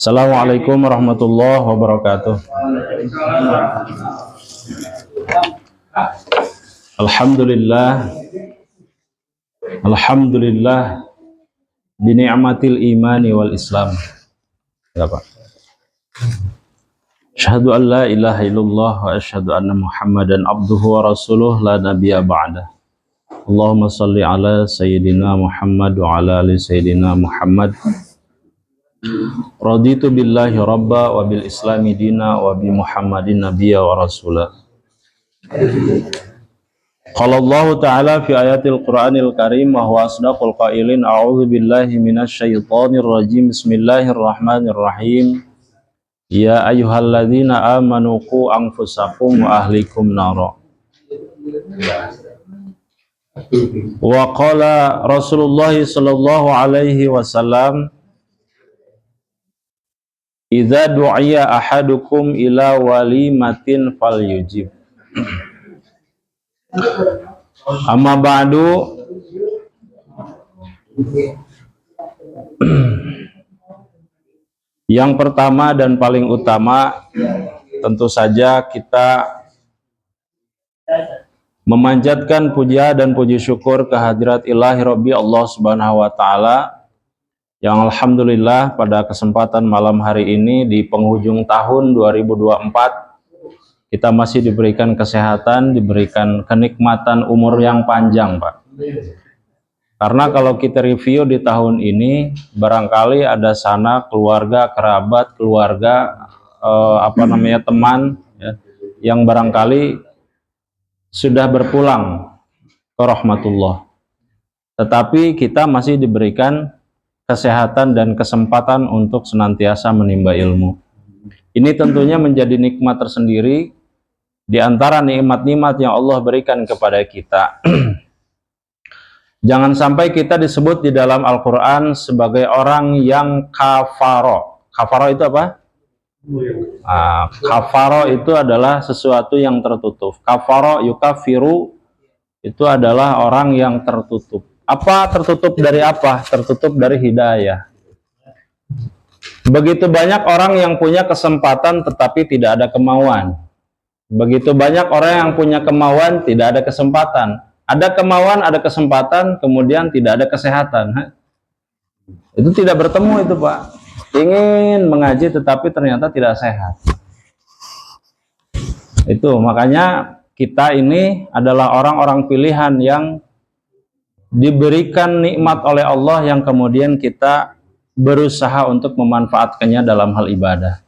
Assalamualaikum warahmatullahi wabarakatuh. Alhamdulillah, Alhamdulillah bi ni'matil imani wal Islam. Ya, Pak. Asyhadu an la ilaha illallah wa asyhadu anna Muhammadan abduhu wa rasuluh la nabiyya ba'dah. Allahumma shalli ala sayyidina Muhammad wa ala ali sayyidina Muhammad. Raditu billahi rabba wa bil islami dina wa bi Muhammadin nabiyya wa rasula. Qala Allah ta'ala fi ayatil Qur'anil Karim wa huwa asdaqul qailin a'udzu billahi minasy syaithanir rajim. Bismillahirrahmanirrahim. Ya ayyuhalladzina amanu qu anfusakum wa ahlikum nara. Wa qala Rasulullah sallallahu alaihi wasallam, idza du'iya ahadukum ila walimatin falyujib. Amma ba'du. Yang pertama dan paling utama, tentu saja kita memanjatkan puja dan puji syukur kehadirat ilahi Rabbi Allah Subhanahu wa Ta'ala, yang alhamdulillah pada kesempatan malam hari ini di penghujung tahun 2024 kita masih diberikan kesehatan, diberikan kenikmatan umur yang panjang, Pak. Karena kalau kita review di tahun ini, barangkali ada sana keluarga, kerabat, keluarga, teman, ya, yang barangkali sudah berpulang ke rahmatullah. Tetapi kita masih diberikan kesehatan dan kesempatan untuk senantiasa menimba ilmu. Ini tentunya menjadi nikmat tersendiri di antara nikmat-nikmat yang Allah berikan kepada kita. Jangan sampai kita disebut di dalam Al-Quran sebagai orang yang kafaro. Kafaro itu apa? Kafaro itu adalah sesuatu yang tertutup. Kafaro yukafiru itu adalah orang yang tertutup. Apa tertutup dari apa? Tertutup dari hidayah. Begitu banyak orang yang punya kesempatan tetapi tidak ada kemauan. Begitu banyak orang yang punya kemauan, tidak ada kesempatan. Ada kemauan, ada kesempatan, kemudian tidak ada kesehatan. Itu tidak bertemu itu, Pak. Ingin mengaji tetapi ternyata tidak sehat. Itu makanya kita ini adalah orang-orang pilihan yang diberikan nikmat oleh Allah yang kemudian kita berusaha untuk memanfaatkannya dalam hal ibadah.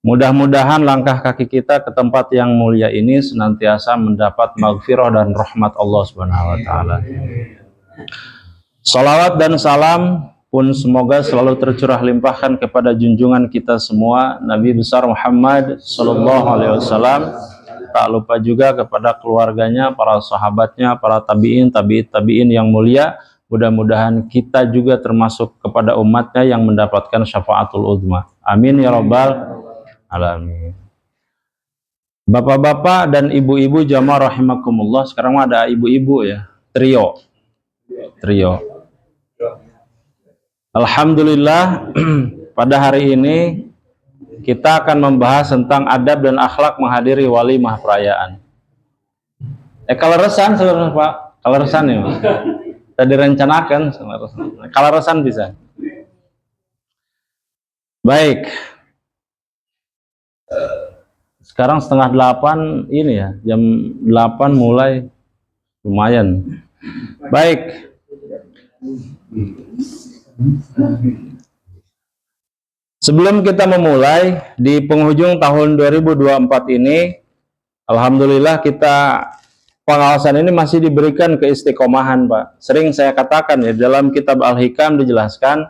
Mudah-mudahan langkah kaki kita ke tempat yang mulia ini senantiasa mendapat maghfirah dan rahmat Allah Subhanahu wa Ta'ala. Salawat dan salam pun semoga selalu tercurah limpahkan kepada junjungan kita semua, Nabi besar Muhammad sallallahu alaihi wasallam. Tak lupa juga kepada keluarganya, para sahabatnya, para tabi'in, tabi'in yang mulia. Mudah-mudahan kita juga termasuk kepada umatnya yang mendapatkan syafaatul uzma. Amin ya rabbal alamin. Bapak-bapak dan ibu-ibu jamaah rahimakumullah. Sekarang ada ibu-ibu ya, trio. Alhamdulillah, pada hari ini kita akan membahas tentang adab dan akhlak menghadiri walimah perayaan. Kaleresan sebenarnya, Pak. Kaleresan ya. Tadi rencanakan kaleresan bisa. Baik. Sekarang 7:30 ini ya, jam 8 mulai, lumayan. Baik. Sebelum kita memulai di penghujung tahun 2024 ini, alhamdulillah kita pengawasan ini masih diberikan keistiqomahan, Pak. Sering saya katakan ya, dalam kitab Al-Hikam dijelaskan,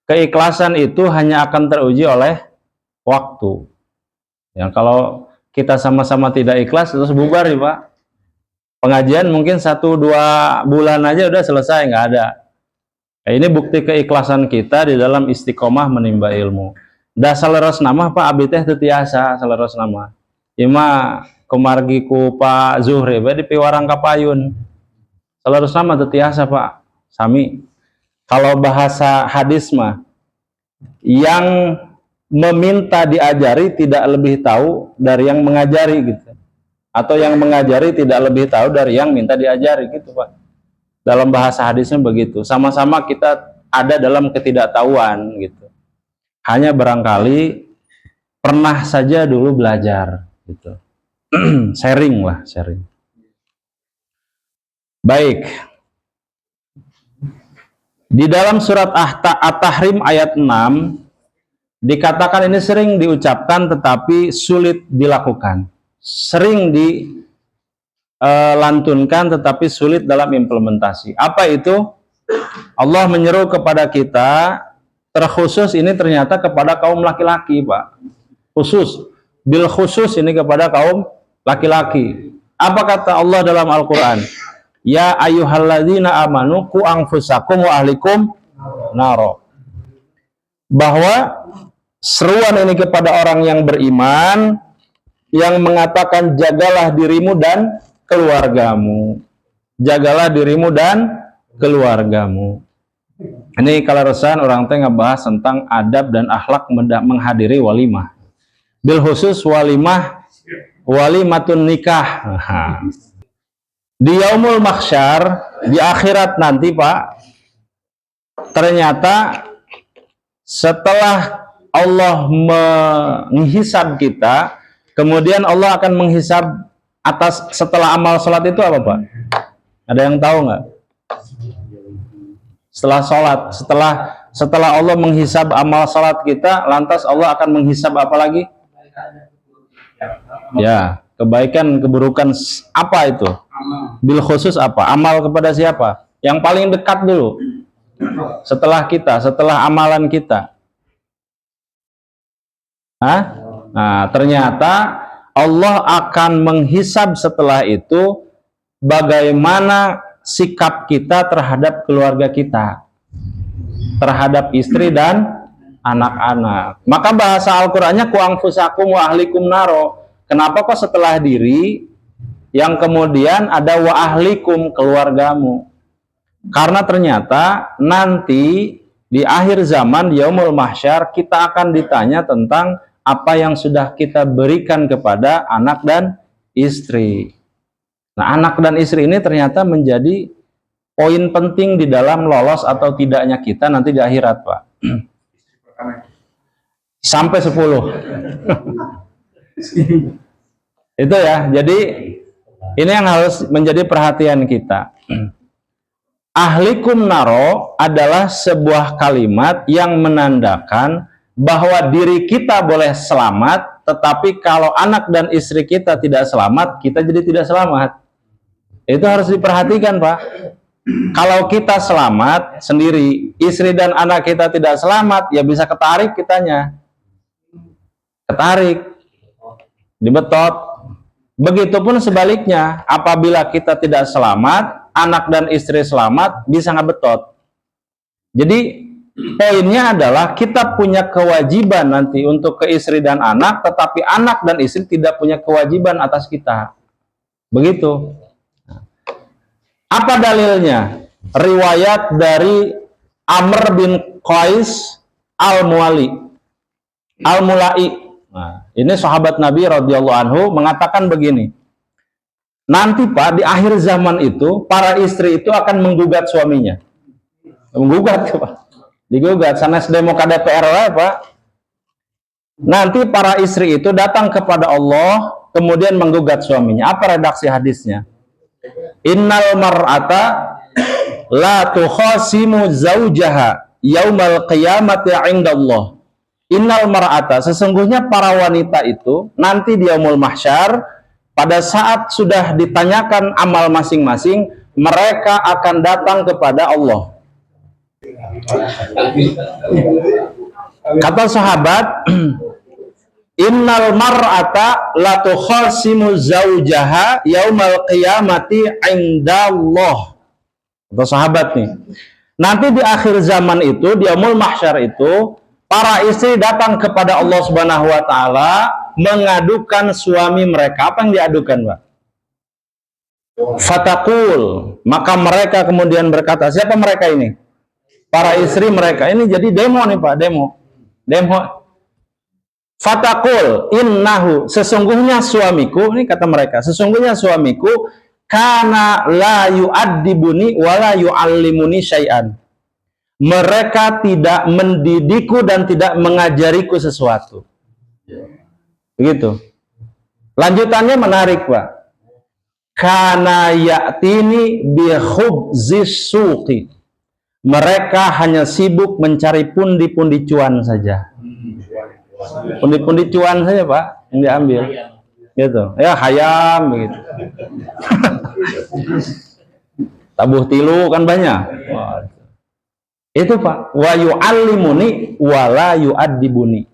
keikhlasan itu hanya akan teruji oleh waktu. Ya, kalau kita sama-sama tidak ikhlas terus bubar ya, Pak. Pengajian mungkin 1-2 bulan aja udah selesai, nggak ada. Nah, ini bukti keikhlasan kita di dalam istiqomah menimba ilmu. Da saleres nama Pak abdi teh teu tiasa saleres nama. Ima kemargi ku Pak Zuhri bae di Piwarang Kapayun. Saleres nama teu tiasa, Pak. Sami. Kalau bahasa hadis mah yang meminta diajari tidak lebih tahu dari yang mengajari gitu. Atau yang mengajari tidak lebih tahu dari yang minta diajari gitu, Pak. Dalam bahasa hadisnya begitu. Sama-sama kita ada dalam ketidaktahuan gitu. Hanya barangkali pernah saja dulu belajar gitu. Sharing lah, sharing. Baik. Di dalam surat At-Tahrim ayat 6 dikatakan ini sering diucapkan tetapi sulit dilakukan. Sering dilantunkan tetapi sulit dalam implementasi. Apa itu? Allah menyeru kepada kita, terkhusus ini ternyata kepada kaum laki-laki, Pak. Khusus, bil khusus ini kepada kaum laki-laki. Apa kata Allah dalam Al-Quran? Ya ayyuhalladzina amanu qu anfusakum wa ahlikum naro. Bahwa seruan ini kepada orang yang beriman yang mengatakan jagalah dirimu dan keluargamu. Jagalah dirimu dan keluargamu. Ini kalau resan orang teh ngebahas tentang adab dan akhlak menghadiri walimah. Bil khusus walimatun nikah. Di yaumul mahsyar, di akhirat nanti, Pak, ternyata setelah Allah menghisab kita, kemudian Allah akan menghisab atas setelah amal sholat itu apa, Pak? Ada yang tahu nggak? Setelah sholat, setelah Allah menghisab amal sholat kita, lantas Allah akan menghisab apa lagi? Ya, kebaikan, keburukan apa itu? Bil khusus apa? Amal kepada siapa? Yang paling dekat dulu. Setelah kita, setelah amalan kita. Hah? Nah, ternyata Allah akan menghisab setelah itu bagaimana sikap kita terhadap keluarga kita, terhadap istri dan anak-anak. Maka bahasa Al-Qur'annya ku anfusakum wa ahlikum naro. Kenapa kok setelah diri yang kemudian ada wa ahlikum, keluargamu? Karena ternyata nanti di akhir zaman yaumul mahsyar kita akan ditanya tentang apa yang sudah kita berikan kepada anak dan istri. Nah, anak dan istri ini ternyata menjadi poin penting di dalam lolos atau tidaknya kita nanti di akhirat, Pak. Sampai 10. Itu ya. Jadi ini yang harus menjadi perhatian kita. Ahlikum naro adalah sebuah kalimat yang menandakan bahwa diri kita boleh selamat, tetapi kalau anak dan istri kita tidak selamat, kita jadi tidak selamat. Itu harus diperhatikan, Pak. Kalau kita selamat sendiri, istri dan anak kita tidak selamat, ya bisa ketarik kitanya. Ketarik. Dibetot. Begitupun sebaliknya, apabila kita tidak selamat, anak dan istri selamat, bisa ngebetot. Jadi poinnya adalah kita punya kewajiban nanti untuk ke istri dan anak, tetapi anak dan istri tidak punya kewajiban atas kita. Begitu. Apa dalilnya? Riwayat dari Amr bin Qais al-Mulai. Nah, ini sahabat Nabi radhiyallahu anhu mengatakan begini. Nanti, Pak, di akhir zaman itu para istri itu akan menggugat suaminya. Menggugat, Pak. Digugat sanes demo ka DPR, Pak. Nanti para istri itu datang kepada Allah kemudian menggugat suaminya. Apa redaksi hadisnya? Innal mar'ata la tukhasimu zaujaha yaumal qiyamati 'indallah. Innal mar'ata, sesungguhnya para wanita itu nanti di yaumul mahsyar pada saat sudah ditanyakan amal masing-masing, mereka akan datang kepada Allah. Kata sahabat, innal mar'ata la tukhasimu zaujaha yaumal qiyamati 'indallah. Kata sahabat nih. Nanti di akhir zaman itu, di yaumul mahsyar itu, para istri datang kepada Allah Subhanahu wa taala mengadukan suami mereka. Apa yang diadukan, Pak? Fatakul, maka mereka kemudian berkata, siapa mereka ini? Para istri mereka. Ini jadi demo nih, Pak, demo. Fatakul innahu, sesungguhnya suamiku, ini kata mereka, sesungguhnya suamiku kana la yu'addibuni wa la yu'allimuni syai'an. Mereka tidak mendidikku dan tidak mengajariku sesuatu. Begitu. Lanjutannya menarik, Pak. Kana ya'tini bi khubzis suqi. Mereka hanya sibuk mencari pundi-pundi cuan saja. Pundi-pundi cuan saja, Pak, yang diambil. Gitu. Ya, hayam begitu. Tabuh tilu kan banyak. Wah. Itu, Pak. Wa yu'allimuni wa la yu'addibuni.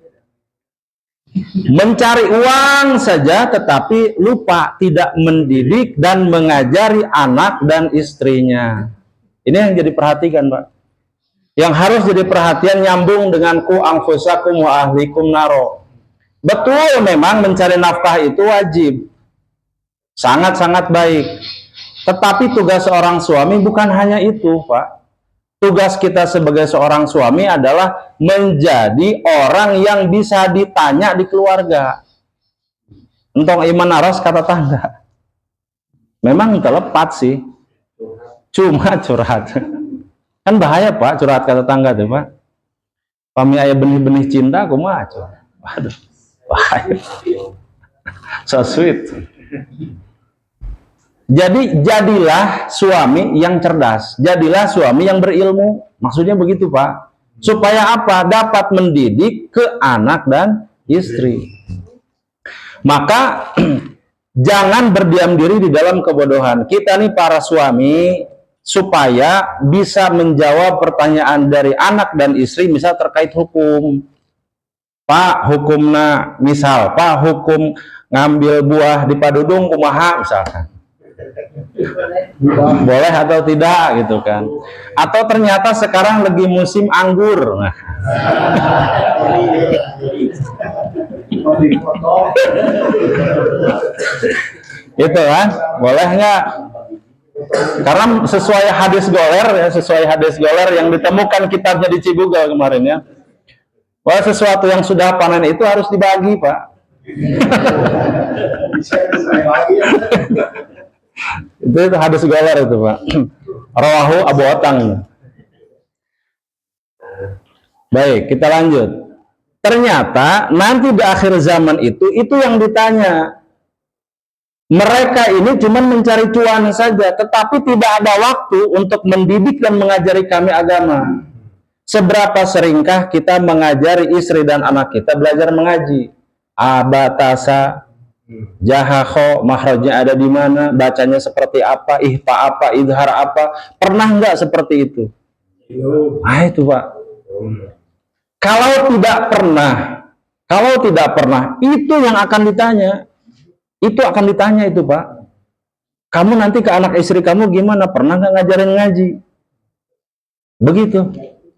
Mencari uang saja tetapi lupa tidak mendidik dan mengajari anak dan istrinya. Ini yang jadi perhatikan, Pak. Yang harus jadi perhatian nyambung dengan ku anfusakum wa ahlikum naro. Betul, memang mencari nafkah itu wajib. Sangat-sangat baik. Tetapi tugas seorang suami bukan hanya itu, Pak. Tugas kita sebagai seorang suami adalah menjadi orang yang bisa ditanya di keluarga. Entong iman aras kata tangga. Memang terlepas sih. Cuma curhat. Kan bahaya, Pak, curhat kata tangga tuh, Pak. Pami aya benih-benih cinta kumaha curhat. Waduh. Bahaya. So sweet. Jadi jadilah suami yang cerdas, jadilah suami yang berilmu. Maksudnya begitu, Pak. Supaya apa? Dapat mendidik ke anak dan istri. Maka jangan berdiam diri di dalam kebodohan. Kita nih para suami supaya bisa menjawab pertanyaan dari anak dan istri, misal terkait hukum. Pak, hukumna misal, Pak, hukum ngambil buah di padudung kumaha misalkan. Boleh atau tidak gitu kan. Atau ternyata sekarang lagi musim anggur. Nah. Itu kan, boleh nggak? Karena sesuai hadis goler ya, sesuai hadis goler yang ditemukan kitabnya di Cibugal kemarin ya. Wah, sesuatu yang sudah panen itu harus dibagi, Pak. Itu hadis goler itu, Pak. Rawahu Abu Atang. Baik, kita lanjut. Ternyata nanti di akhir zaman itu yang ditanya. Mereka ini cuma mencari cuan saja, tetapi tidak ada waktu untuk mendidik dan mengajari kami agama. Seberapa seringkah kita mengajari istri dan anak kita belajar mengaji? Abatasa, jahakho, makhrajnya ada di mana, bacanya seperti apa, ihfa apa, idhar apa, pernah nggak seperti itu? Ah itu, Pak. Kalau tidak pernah, itu yang akan ditanya. Itu akan ditanya itu, Pak. Kamu nanti ke anak istri kamu gimana? Pernah nggak ngajarin ngaji? Begitu,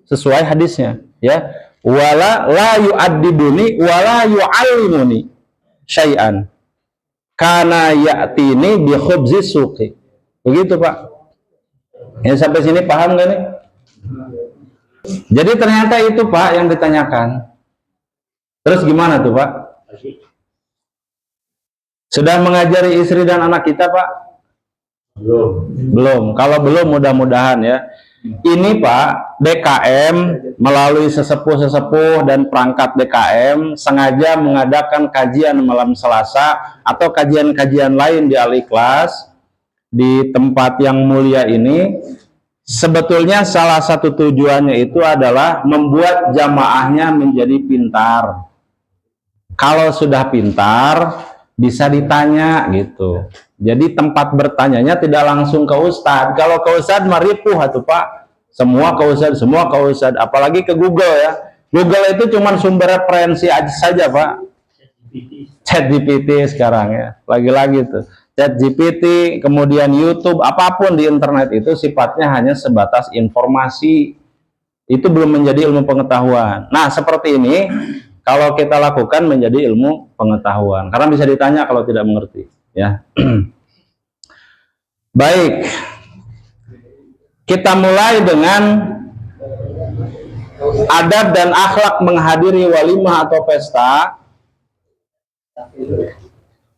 sesuai hadisnya, ya. Wala la yu'addibuni wala yu'allimuni syai'an. Kana ya'tini bi khubzis suqi. Begitu, Pak. Ya, sampai sini paham nggak nih? Jadi ternyata itu, Pak, yang ditanyakan. Terus gimana tuh, Pak? Sudah mengajari istri dan anak kita, Pak? Belum. Kalau belum, mudah-mudahan ya. Ini, Pak, DKM melalui sesepuh-sesepuh dan perangkat DKM sengaja mengadakan kajian malam Selasa atau kajian-kajian lain di Al-Ikhlas di tempat yang mulia ini. Sebetulnya salah satu tujuannya itu adalah membuat jamaahnya menjadi pintar. Kalau sudah pintar, bisa ditanya gitu. Jadi tempat bertanyanya tidak langsung ke Ustadz. Kalau ke Ustadz maripuh atuh, Pak. Semua ke Ustadz, apalagi ke Google ya. Google itu cuma sumber referensi aja saja, Pak. ChatGPT sekarang ya. Lagi-lagi tuh. ChatGPT, kemudian YouTube, apapun di internet itu sifatnya hanya sebatas informasi. Itu belum menjadi ilmu pengetahuan. Nah, seperti ini kalau kita lakukan menjadi ilmu pengetahuan, karena bisa ditanya kalau tidak mengerti, ya. Baik, kita mulai dengan adab dan akhlak menghadiri walimah atau pesta.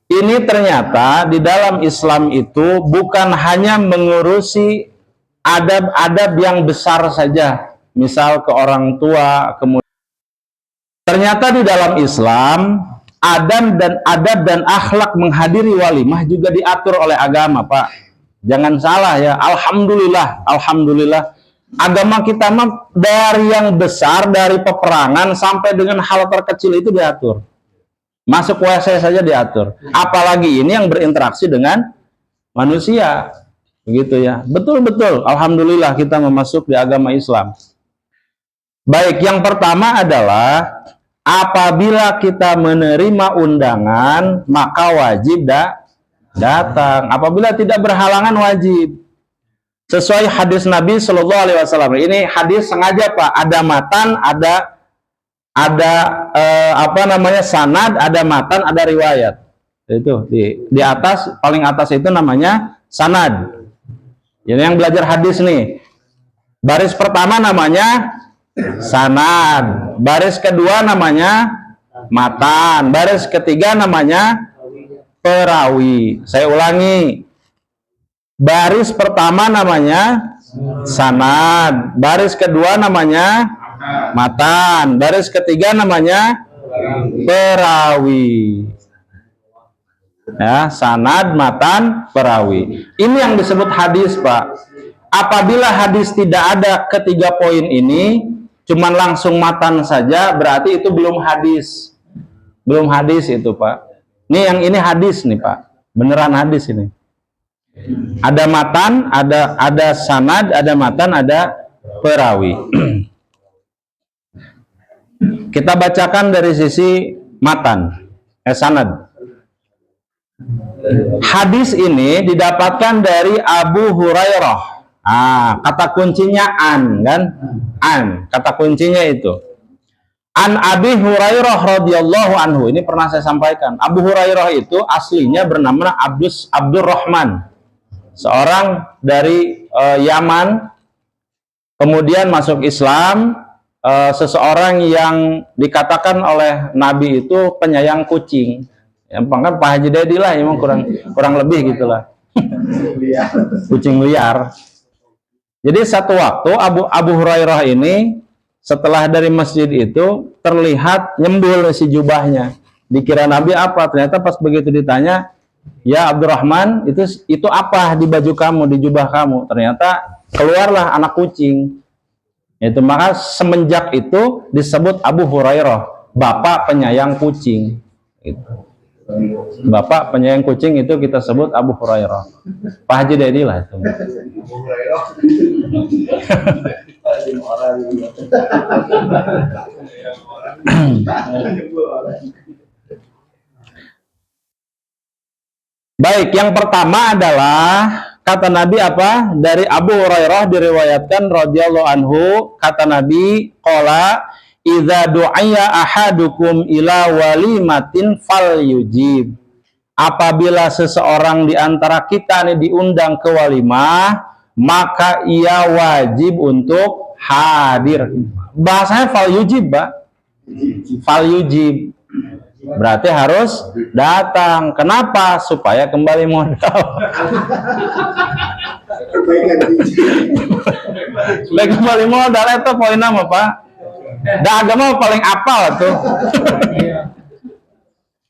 Ini ternyata di dalam Islam itu bukan hanya mengurusi adab-adab yang besar saja, misal ke orang tua, kemudian ternyata di dalam Islam adab dan akhlak menghadiri walimah juga diatur oleh agama, Pak. Jangan salah ya, alhamdulillah agama kita mah dari yang besar, dari peperangan sampai dengan hal terkecil itu diatur. Masuk WC saja diatur. Apalagi ini yang berinteraksi dengan manusia. Begitu ya. Betul-betul. Alhamdulillah kita memasuki di agama Islam. Baik, yang pertama adalah apabila kita menerima undangan, maka wajib datang. Apabila tidak berhalangan wajib. Sesuai hadis Nabi Shallallahu Alaihi Wasallam. Ini hadis sengaja, Pak. Ada matan, ada sanad, ada matan, ada riwayat. Itu di atas, paling atas itu namanya sanad. Ini yang belajar hadis nih. Baris pertama namanya sanad, baris kedua namanya matan, baris ketiga namanya perawi. Saya ulangi. Baris pertama namanya sanad, baris kedua namanya matan, baris ketiga namanya perawi. Ya, sanad, matan, perawi. Ini yang disebut hadis, Pak. Apabila hadis tidak ada ketiga poin ini, cuman langsung matan saja, berarti itu belum hadis. Belum hadis itu, Pak. Nih yang ini hadis nih, Pak. Beneran hadis ini. Ada matan, ada sanad, ada matan, ada perawi. Kita bacakan dari sisi matan, sanad. Hadis ini didapatkan dari Abu Hurairah. Kata kuncinya kan? Kata kuncinya itu. An Abi Hurairah radhiyallahu anhu. Ini pernah saya sampaikan. Abu Hurairah itu aslinya bernama Abdurrahman. Seorang dari Yaman, kemudian masuk Islam, seseorang yang dikatakan oleh Nabi itu penyayang kucing. Yang pangkat Pak Haji Dedi lah, emang kurang lebih gitulah. Kucing liar. Jadi satu waktu Abu Hurairah ini setelah dari masjid itu terlihat nyembul si jubahnya. Dikira Nabi apa? Ternyata pas begitu ditanya, ya Abdurrahman, itu apa di baju kamu, di jubah kamu? Ternyata keluarlah anak kucing. Itu maka semenjak itu disebut Abu Hurairah, bapak penyayang kucing. Gitu. Bapak penyayang kucing itu kita sebut Abu Hurairah. Pak Haji Dedi lah itu. Baik, yang pertama adalah kata Nabi apa? Dari Abu Hurairah diriwayatkan radhiyallahu anhu, kata Nabi, qala idza du'aya ahadukum ila walimatin falyujib. Apabila seseorang di antara kita nih diundang ke walimah, maka ia wajib untuk hadir. Bahasanya falyujib, Pak. Falyujib. Berarti harus datang. Kenapa? Supaya kembali modal. Supaya kembali modal itu poin apa, Pak? Da agama paling apal tuh.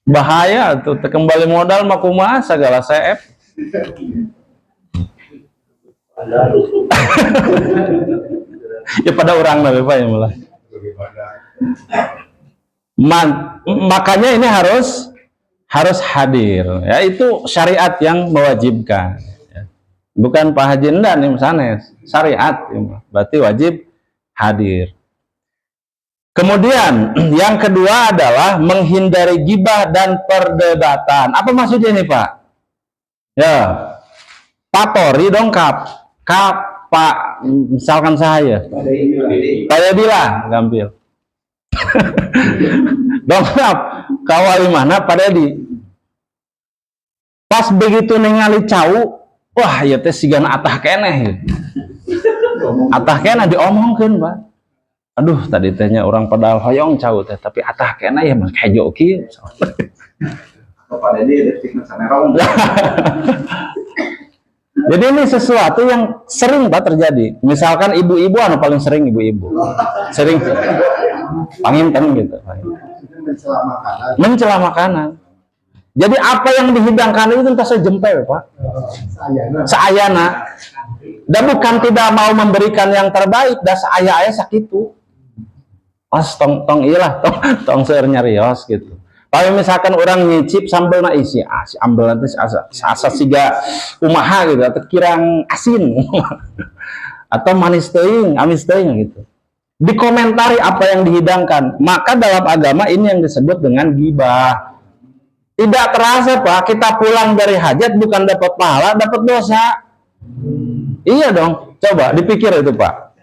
Bahaya tuh, kembali modal mah kumaha segala CF. Ya pada orang lah Pak ya mulai. Makanya ini harus hadir. Ya itu syariat yang mewajibkan. Bukan Pak Haji Endan nih misalnya, syariat berarti wajib hadir. Kemudian yang kedua adalah menghindari gibah dan perdebatan. Apa maksudnya ini, Pak? Ya, patori dong Pak, misalkan saya. Kayak bilang, gampil. Dongkap, kawali mana Pak Dedi? Pas begitu ningali cau, wah ya teh sigan atah keneh. Atah keneh diomongkeun, Pak. Aduh, tadi tehnya orang padahal hoyong cau teh, tapi atah kena ya mah hejo kieu. Kepada dia lipstick merong. Jadi ini sesuatu yang sering Pak terjadi. Misalkan ibu-ibu paling sering ibu-ibu. Sering panginten gitu. Mencela makanan. Jadi apa yang dihidangkan itu entah sejempe Pak. Seayana. Dan bukan tidak mau memberikan yang terbaik, dan seaya-aya sakitu. Pas tong iyalah tong seueur nyarios gitu. Kalau misalkan orang nyicip sambal na isi ambel nanti asa siga kumaha gitu atau kirang asin atau manis teuing, amis teuing gitu. Dikomentari apa yang dihidangkan. Maka dalam agama ini yang disebut dengan ghibah. Tidak terasa Pak, kita pulang dari hajat bukan dapat pahala, dapat dosa. Iya dong, coba dipikir itu Pak.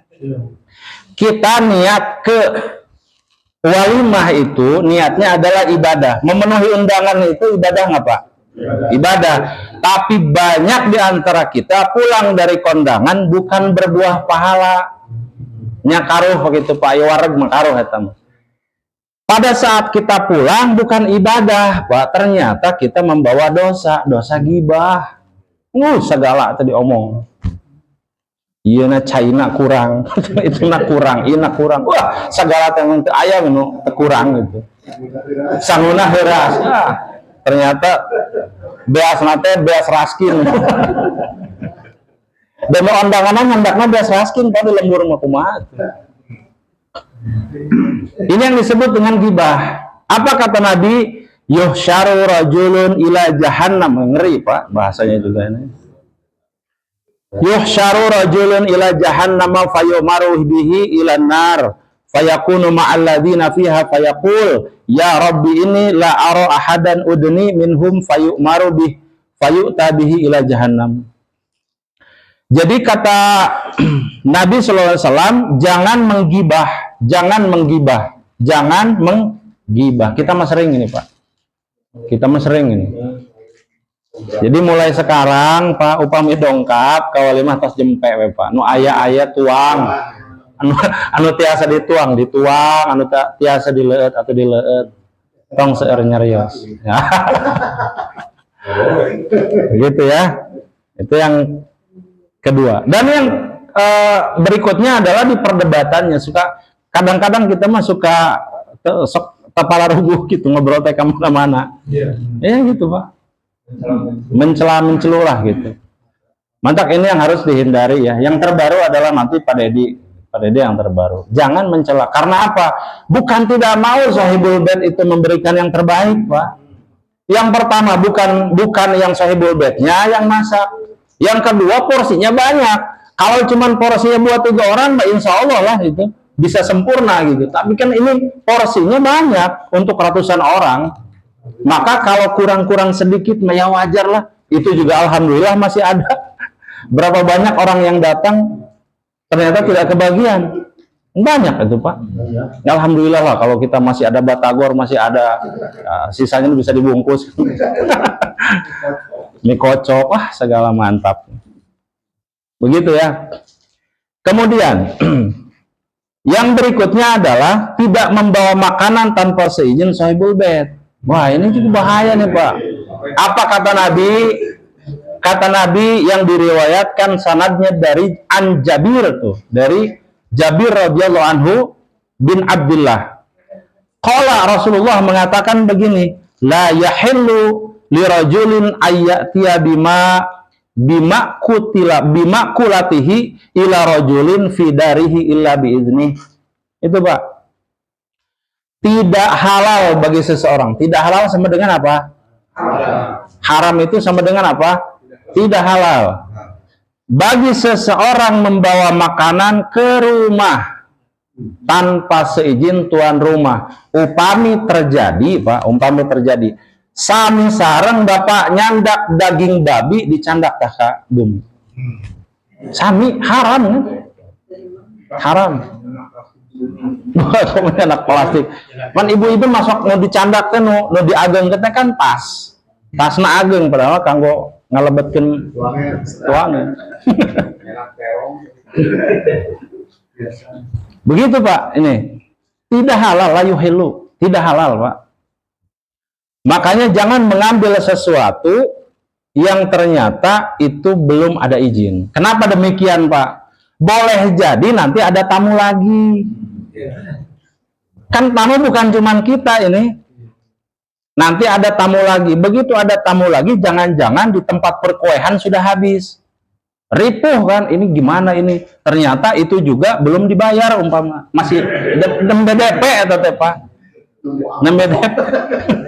Kita niat ke walimah itu niatnya adalah ibadah. Memenuhi undangan itu ibadah nggak Pak? Ibadah. Tapi banyak di antara kita pulang dari kondangan bukan berbuah pahala. Nyakaruh begitu Pak, wareg makaruh etam. Pada saat kita pulang bukan ibadah Pak, ternyata kita membawa dosa ghibah. Segala tadi omong. Iya na China kurang, itu na kurang, ina kurang. Wah, segala yang teu aya nu kurang gitu. Sanguna heuras. Ternyata beas nate beas raskin. Demo undanganna nyandakna beas raskin Pak di lembur mah kumaha. Ini yang disebut dengan ghibah. Apa kata Nabi? Yuhsyaru rajulun ila jahannam. Ngeri Pak bahasanya juga ini. Yuhsyaru rajulun ila jahannam fayumaru bihi ila nar fayakunu ma'al ladzina fiha fayaqul ya rabbi ini la ara ahadan udni minhum fayumaru bih fayu'ta bihi ila jahannam. Jadi kata Nabi sallallahu alaihi wasallam, jangan menggibah. Kita mah sering ini Pak. Jadi mulai sekarang Pak upami dongkap ka walimah tos jempe we Pak. Nu aya tuang. Anu tiasa dituang, anu tiasa dileueut atau dileueut. Tong seueur nyarios. Begitu ya. Itu yang kedua. Dan yang berikutnya adalah di perdebatannya suka kadang-kadang kita mah suka sok kepala rubuh gitu ngobrol teh kemana-mana. Iya. Ya gitu Pak. Mencelulah gitu. Mantap, ini yang harus dihindari ya. Yang terbaru adalah nanti Pak Dedi yang terbaru. Jangan mencela. Karena apa? Bukan tidak mau sahibul bait itu memberikan yang terbaik Pak. Yang pertama bukan yang sahibul baitnya yang masak. Yang kedua porsinya banyak. Kalau cuman porsinya buat 3 orang, insya Allah lah itu bisa sempurna gitu. Tapi kan ini porsinya banyak untuk ratusan orang. Maka kalau kurang-kurang sedikit ya wajar lah. Itu juga alhamdulillah masih ada. Berapa banyak orang yang datang ternyata tidak kebagian. Banyak itu Pak. Alhamdulillah lah kalau kita masih ada batagor, masih ada sisanya bisa dibungkus. Mie kocok, wah segala mantap. Begitu ya. Kemudian yang berikutnya adalah tidak membawa makanan tanpa seizin sahibul bait. Wah, ini juga bahaya nih Pak. Apa kata Nabi? Kata Nabi yang diriwayatkan sanadnya dari Jabir tuh, dari Jabir radhiyallahu anhu bin Abdullah. Qala Rasulullah mengatakan begini, la yahillu lirajulin ayyatiya bimakulatihi ila rajulin fi darihi illa biizni. Itu Pak. Tidak halal bagi seseorang. Tidak halal sama dengan apa? Haram itu sama dengan apa? Tidak halal. Bagi seseorang membawa makanan ke rumah tanpa seizin tuan rumah. Upami terjadi, sami sareng bapak nyandak daging babi dicandak ka bumi. Sami haram kan? Haram. Kemudian anak plastik. Man ibu-ibu masuk mau dicandak teh nu diageng teh kan tasna ageng padahal kanggo ngalebetkeun tuangan. Begitu Pak, ini tidak halal, la yuhillu, tidak halal Pak. Makanya jangan mengambil sesuatu yang ternyata itu belum ada izin. Kenapa demikian, Pak? Boleh jadi nanti ada tamu lagi. Kan tamu bukan cuma kita ini. Nanti ada tamu lagi. Begitu ada tamu lagi, jangan-jangan di tempat perkuehan sudah habis. Ripuh kan, ini gimana ini? Ternyata itu juga belum dibayar umpama. Masih DP atau Pak? DP.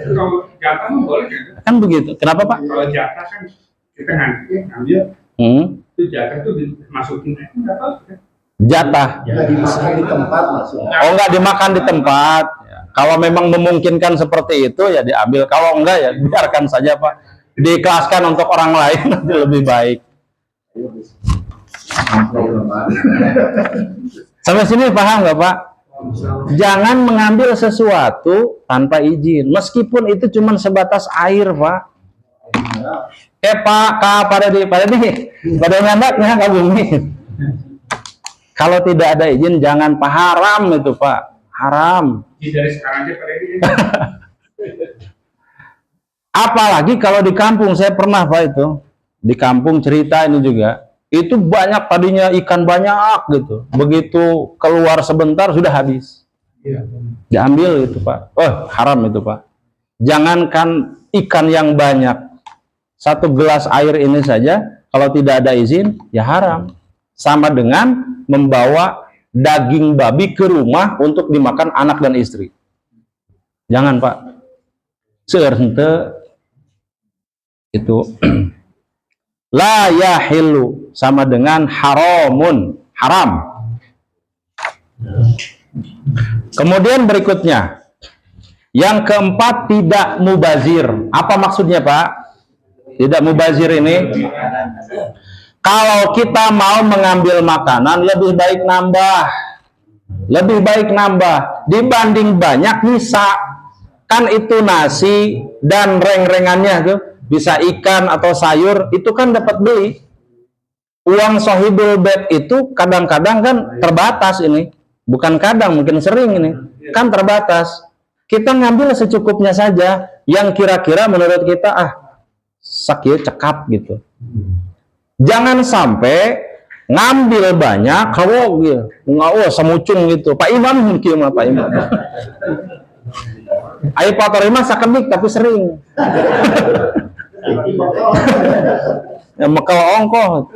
Kalau jatah boleh Kan begitu. Kenapa, Pak? Kalau jatah kan kita ngambil. Itu jatah itu dimasukin enggak apa-apa. Jatah. Dimakan di tempat maksudnya. Oh, enggak dimakan di tempat. Kalau memang memungkinkan seperti itu ya diambil. Kalau enggak ya biarkan saja, Pak. Diikhlaskan untuk orang lain nanti lebih baik. Sampai sini paham nggak, Pak? Jangan mengambil sesuatu tanpa izin, meskipun itu cuma sebatas air, Pak. Pak, pada ngandaknya nggak bumi. Kalau tidak ada izin, jangan, Pak. Haram itu, Pak. Haram. Dari sekarang aja pada ini. Apalagi kalau di kampung, saya pernah, Pak, itu di kampung cerita ini juga. Itu banyak tadinya ikan banyak gitu. Begitu keluar sebentar sudah habis. Diambil itu, Pak. Oh, haram itu, Pak. Jangankan ikan yang banyak. Satu gelas air ini saja kalau tidak ada izin ya haram. Sama dengan membawa daging babi ke rumah untuk dimakan anak dan istri. Jangan, Pak. Seerte itu la yahillu sama dengan haramun, haram. Kemudian berikutnya yang keempat, tidak mubazir. Apa maksudnya, Pak? Tidak mubazir ini, kalau kita mau mengambil makanan lebih baik nambah dibanding banyak nyisa. Kan itu nasi dan reng-rengannya tuh, bisa ikan atau sayur, itu kan dapat beli. Uang sohibul bed itu kadang-kadang kan terbatas ini. Bukan kadang, mungkin sering ini. Kan terbatas. Kita ngambil secukupnya saja, yang kira-kira menurut kita, sakit cekap gitu. Jangan sampai ngambil banyak, kalau semucung gitu. Pak Imam mungkin, Pak Imam. Ayo Pak Tarima sakedik tapi sering. Ya mekal ongkoh.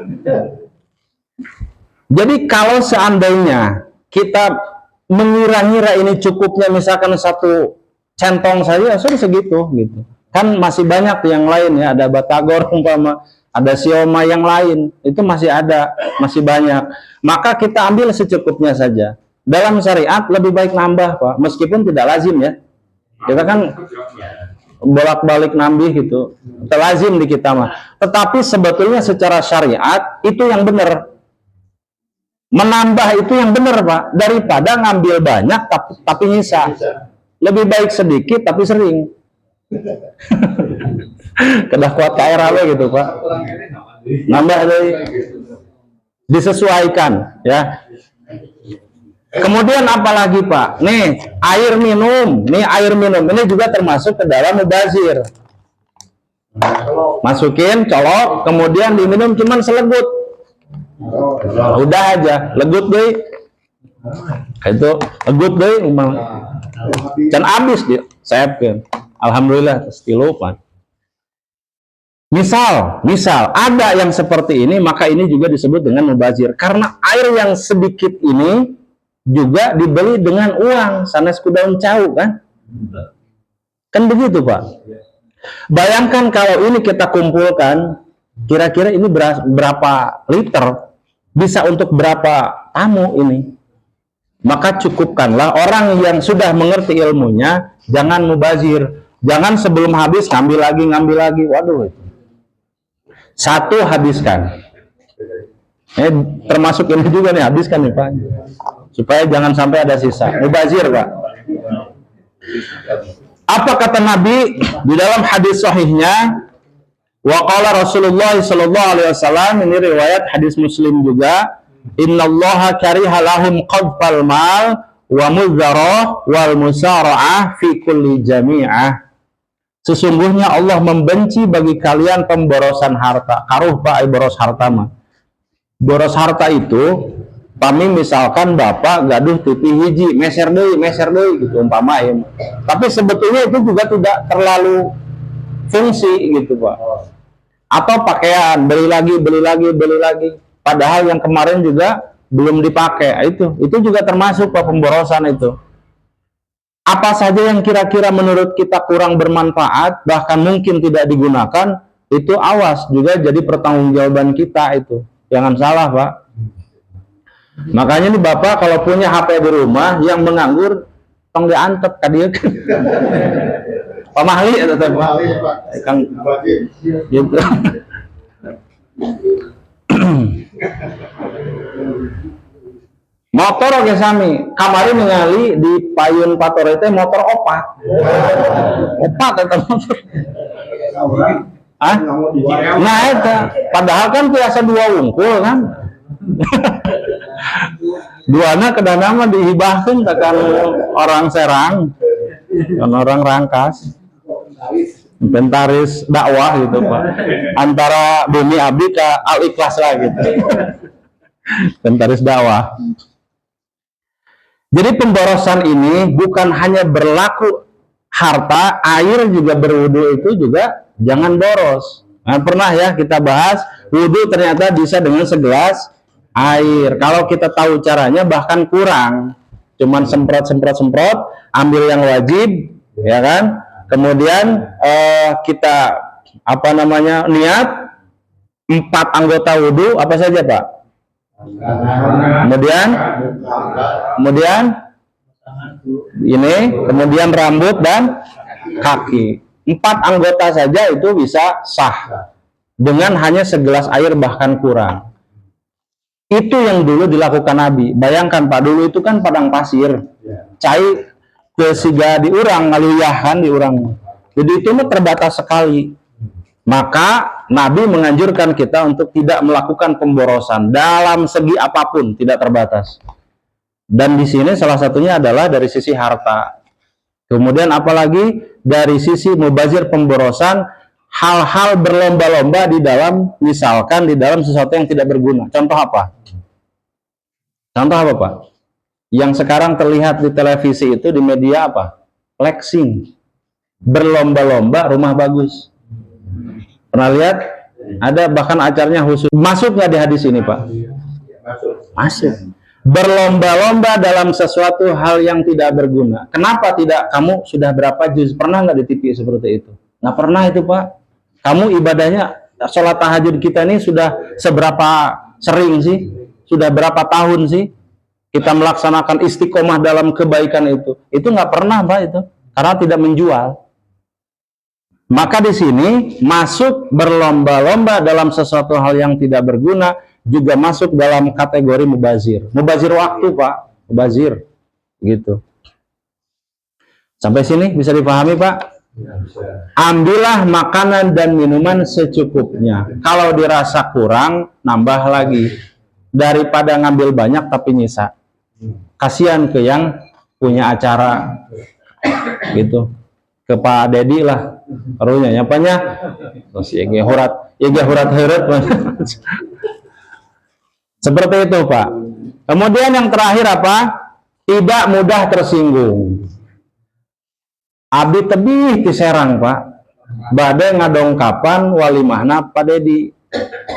Jadi kalau seandainya kita mengira-ngira ini cukupnya misalkan satu centong saja, sudah segitu gitu. Kan masih banyak yang lain ya, ada batagor umpama, ada siomay yang lain, itu masih ada, masih banyak. Maka kita ambil secukupnya saja. Dalam syariat lebih baik nambah, Pak, meskipun tidak lazim ya. Kita kan bolak-balik nambih gitu, terlazim di kita mah. Tetapi sebetulnya secara syariat itu yang benar. Menambah itu yang benar, Pak, daripada ngambil banyak tapi nyisa. Lebih baik sedikit tapi sering. Kedah kuat KRW gitu, Pak. Nambah dari disesuaikan ya. Kemudian apalagi, Pak? Nih, air minum. Ini juga termasuk ke dalam mubazir. Masukin, colok, kemudian diminum cuman selegut. Udah aja, legut deh. Itu legut deh, dan habis dia. Sayapkan. Alhamdulillah, stilu, Pak. Misal ada yang seperti ini, maka ini juga disebut dengan mubazir. Karena air yang sedikit ini juga dibeli dengan uang sanes ku daun cau kan begitu, Pak. Bayangkan kalau ini kita kumpulkan, kira-kira ini berapa liter, bisa untuk berapa tamu ini. Maka cukupkanlah orang yang sudah mengerti ilmunya, jangan mubazir, jangan sebelum habis ngambil lagi, waduh, satu habiskan. Termasuk ini juga nih, habiskan nih, Pak, supaya jangan sampai ada sisa. Mubazir, Pak. Apa kata Nabi di dalam hadis sahihnya? Wa qala Rasulullah sallallahu alaihi wasallam, ini riwayat hadis Muslim juga, innallaha kariha lahum qadfal mal wa mudzarah wal musara'ah fi kulli jami'ah. Sesungguhnya Allah membenci bagi kalian pemborosan harta. Karuh Pak, boros harta mah. Boros harta itu, pami misalkan bapak gaduh TV hiji, meser deui gitu umpamain. Tapi sebetulnya itu juga tidak terlalu fungsi gitu Pak. Atau pakaian, beli lagi. Padahal yang kemarin juga belum dipakai. Itu juga termasuk Pak pemborosan itu. Apa saja yang kira-kira menurut kita kurang bermanfaat, bahkan mungkin tidak digunakan, itu awas juga jadi pertanggungjawaban kita itu. Jangan salah Pak. Makanya nih Bapak kalau punya HP di rumah yang menganggur, tong diantep ka dieu. Pak Mahli atau Pak Mahli Pak. Kang gitu. Motor oke sami, kamari ningali di payun patore teh motor opat eta motor. Ah? Nah eta, padahal kan biasa dua wungkul kan. Duana kedana mah dihibahkeun kan orang Serang, kan orang Rangkas. Inventaris dakwah gitu Pak. Antara Bumi Abdi ke Al Ikhlas lah gitu. Inventaris dakwah. Jadi pemborosan ini bukan hanya berlaku harta, air juga berwudu itu juga jangan boros. Nah, pernah ya kita bahas wudu ternyata bisa dengan segelas air. Kalau kita tahu caranya bahkan kurang. Cuman semprot, ambil yang wajib, ya kan? Kemudian kita niat 4 anggota wudu apa saja Pak? Kemudian kemudian rambut dan kaki. 4 anggota saja itu bisa sah dengan hanya segelas air bahkan kurang. Itu yang dulu dilakukan Nabi. Bayangkan Pak, dulu itu kan padang pasir, cai kesiga diurang ngaluyahan diurang. Jadi itu mah terbatas sekali. Maka Nabi menganjurkan kita untuk tidak melakukan pemborosan dalam segi apapun, tidak terbatas. Dan di sini salah satunya adalah dari sisi harta. Kemudian apalagi dari sisi mubazir pemborosan, hal-hal berlomba-lomba di dalam, misalkan di dalam sesuatu yang tidak berguna. Contoh apa? Contoh apa Pak? Yang sekarang terlihat di televisi itu, di media apa? Flexing. Berlomba-lomba rumah bagus. Pernah lihat? Ada bahkan acaranya khusus. Masuk nggak di hadis ini Pak? Masuk. Berlomba-lomba dalam sesuatu hal yang tidak berguna. Kenapa tidak? Kamu sudah berapa juz? Pernah nggak di TV seperti itu? Nggak pernah itu Pak. Kamu ibadahnya, sholat tahajud kita ini sudah seberapa sering sih? Sudah berapa tahun sih? Kita melaksanakan istiqomah dalam kebaikan itu. Itu nggak pernah Pak itu. Karena tidak menjual. Maka di sini masuk berlomba-lomba dalam sesuatu hal yang tidak berguna juga masuk dalam kategori mubazir. Mubazir waktu Pak, mubazir gitu. Sampai sini bisa dipahami Pak? Ambillah makanan dan minuman secukupnya. Kalau dirasa kurang, nambah lagi. Daripada ngambil banyak tapi nyisa. Kasihan ke yang punya acara gitu. Ke Pak Dedi lah. Karunya nyapanya terus ya hurat seperti itu Pak. Kemudian yang terakhir apa? Tidak mudah tersinggung. Abdi tebih di Serang Pak, bade ngadongkapan walimahna Pak Dedi.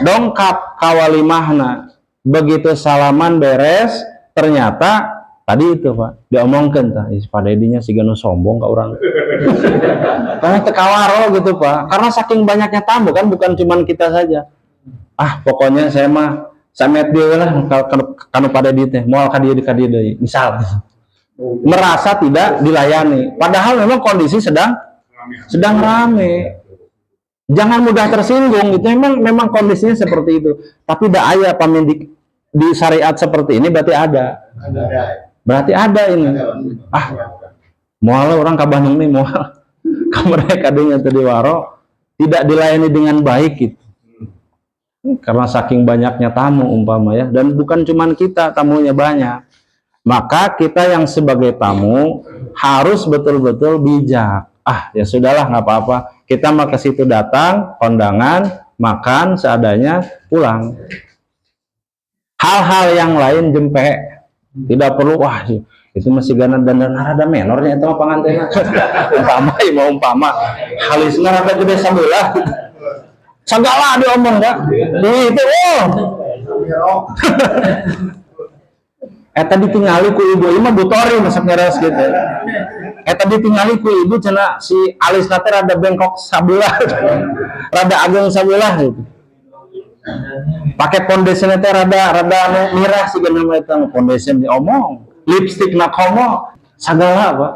Dongkap kawalimahna, begitu salaman beres ternyata tadi itu Pak diomongkan tah Pak Dedinya si ganu sombong ka urang. Karena tekawaro gitu Pak, karena saking banyaknya tamu kan, bukan cuman kita saja. Ah pokoknya saya mah samet dia lah kanu pada di teh moal ka dieu deui misal merasa tidak dilayani, padahal memang kondisi sedang rame. Jangan mudah tersinggung gitu, memang kondisinya seperti itu, tapi da aya pamin di syariat seperti ini berarti ada ini. Ah moal orang ka Bandung nih moal kamari kadenya teu diwaro tidak dilayani dengan baik gitu. Karena saking banyaknya tamu umpama ya, dan bukan cuman kita, tamunya banyak. Maka kita yang sebagai tamu harus betul-betul bijak. ya sudahlah nggak apa-apa. Kita mah ke situ datang, kondangan, makan seadanya, pulang. Hal-hal yang lain jempek, tidak perlu. Wah, itu masih ganan dan rada menornya itu mah pangantenna. umpama halisna rada gede sabelah. Segala diomong dah. Itu eta ditingali ku ibu ieu mah butori masak ngeres gitu. Eta ditingali ku ibu cenah si alisna teh rada bengkok sabelah. Rada ageng sabelah gitu. Pakai foundation teh rada mirah sih geuna eta foundation diomong. Lipstick na komo sagala Pak.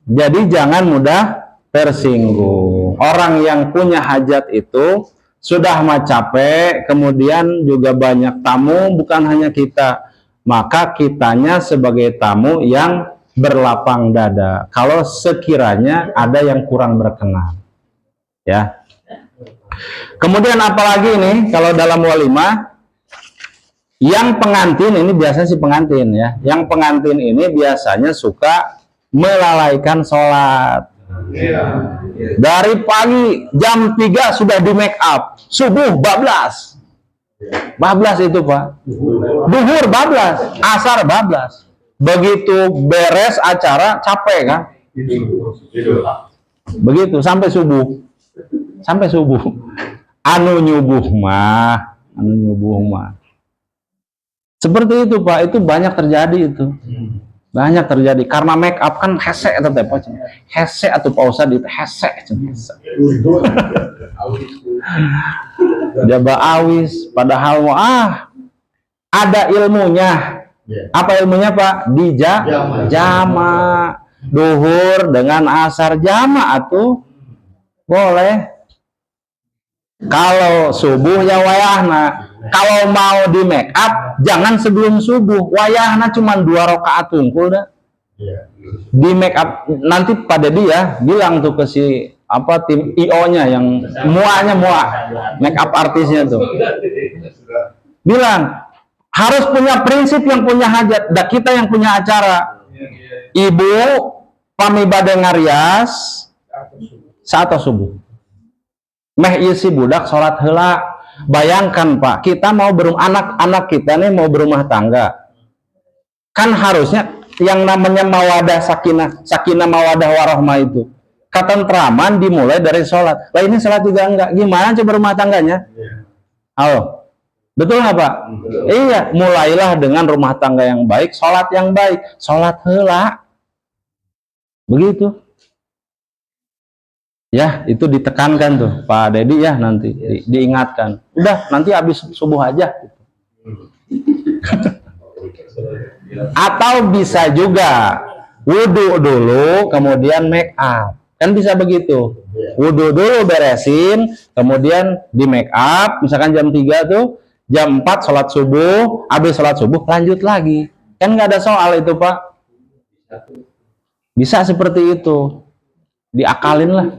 Jadi jangan mudah tersinggung. Orang yang punya hajat itu sudah mah capek, kemudian juga banyak tamu, bukan hanya kita. Maka kitanya sebagai tamu yang berlapang dada. Kalau sekiranya ada yang kurang berkenan, ya. Kemudian apalagi ini kalau dalam walimah, yang pengantin ini biasanya si pengantin ya. Yang pengantin ini biasanya suka melalaikan sholat. Dari pagi jam 3 sudah di make up, subuh bablas itu Pak, duhur bablas, asar bablas. Begitu beres acara capek kan, begitu sampai subuh. Anu nyubuh mah seperti itu Pak. Itu banyak terjadi itu. Banyak terjadi karena make up kan hese atau apa hese atau pausa di hese dia awis padahal ada ilmunya. Apa ilmunya Pak? Jama duhur dengan asar jama atuh boleh. Kalau subuh ya wayahna. Kalau mau di make up jangan sebelum subuh, wayahna cuma 2 rakaat tungkul dah. Di make up nanti pada dia bilang tuh ke si tim IO-nya yang mua make up artisnya tuh. Bilang harus punya prinsip yang punya hajat. Dah kita yang punya acara. Ibu pami bade ngarias saat subuh. Meh ieu si budak salat heula. Bayangkan Pak, kita mau anak-anak kita nih mau berumah tangga. Kan harusnya yang namanya mawadah sakinah mawadah warahmah itu. Ketentraman dimulai dari sholat. Lah ini sholat juga enggak. Gimana coba rumah tangganya? Halo. Betul nggak Pak? Iya, mulailah dengan rumah tangga yang baik, sholat yang baik. Sholat heula. Begitu. Ya, itu ditekankan tuh Pak Dedi ya, nanti diingatkan. Udah, nanti habis subuh aja. Atau bisa juga wudhu dulu, kemudian make up. Kan bisa begitu. Wudhu dulu beresin, kemudian di make up. Misalkan jam 3 tuh, jam 4 sholat subuh, habis sholat subuh lanjut lagi. Kan nggak ada soal itu Pak. Bisa seperti itu. Diakalin lah.